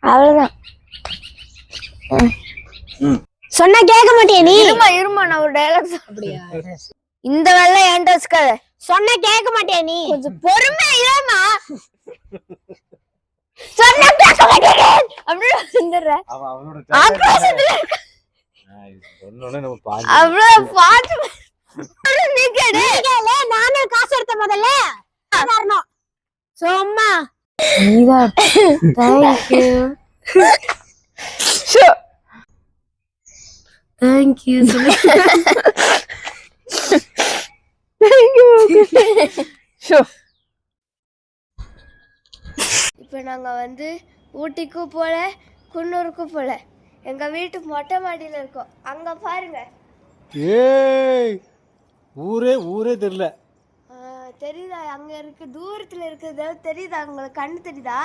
அவ்வளவுதான். சொன்னா கேட்க மாட்டியா நீ? இருமா நான் ஒரு டயலாக். அப்படியா? இந்த வேலை ஏன்டா வச்சுக்காத. சொன்னா கேட்க மாட்டியா நீ? கொஞ்சம் பொறுமையா இருமா. சொன்னா கேட்க மாட்டியா? அப்படியே வந்துடுற. நானே காசு எடுத்த முதல்ல சும்மா தேங்க்யூ. இப்ப நாங்க வந்து ஊட்டிக்கும் போல குன்னூருக்கும் போல எங்க வீட்டு மொட்டை மாடியில இருக்கோம். அங்க பாருங்க. ஏய் ஊரே ஊரே தெரியல. தெரியுதா? அங்க இருக்கு, தூரத்துல இருக்குது. தெரியுதா உங்களுக்கு? கண்ணு தெரியுதா?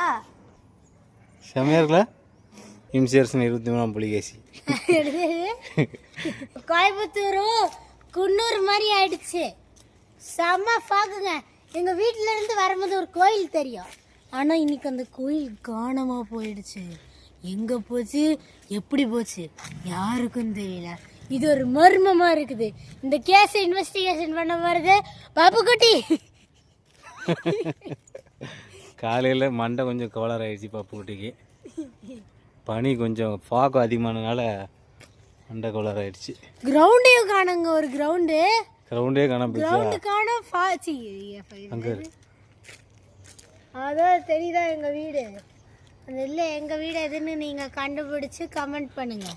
செமையா இருக்குல்ல? இம்சேர்சன் 23 புலிகேசி. கோயம்புத்தூரும் குன்னூர் மாதிரி ஆயிடுச்சு. செம்ம பாக்குங்க. எங்க வீட்டுல இருந்து வரும்போது ஒரு கோயில் தெரியும். ஆனா இன்னைக்கு அந்த கோயில் காணாம போயிடுச்சு. எங்க போச்சு, எப்படி போச்சு யாருக்கும் தெரியல. இது ஒரு மர்மமா இருக்குது. இந்த கேஸ் இன்வெஸ்டிகேஷன் பண்ண வருது பாப்புக்குட்டி. காலையில் மண்டை கொஞ்சம் கவலர் ஆயிடுச்சு பாப்புக்குட்டிக்கு. பனி கொஞ்சம் ஃபாக் அதிகமானதுனால மண்டை கவலர் ஆயிடுச்சு. கிரவுண்டையும் காணுங்க. ஒரு கிரவுண்டே காணாம கிரவுண்டு காணோம். அங்கே அதான் தெரியுதா எங்க வீடு? அந்த இல்லை எங்க வீடு எதுன்னு நீங்க கண்டுபிடிச்சு கமெண்ட் பண்ணுங்க.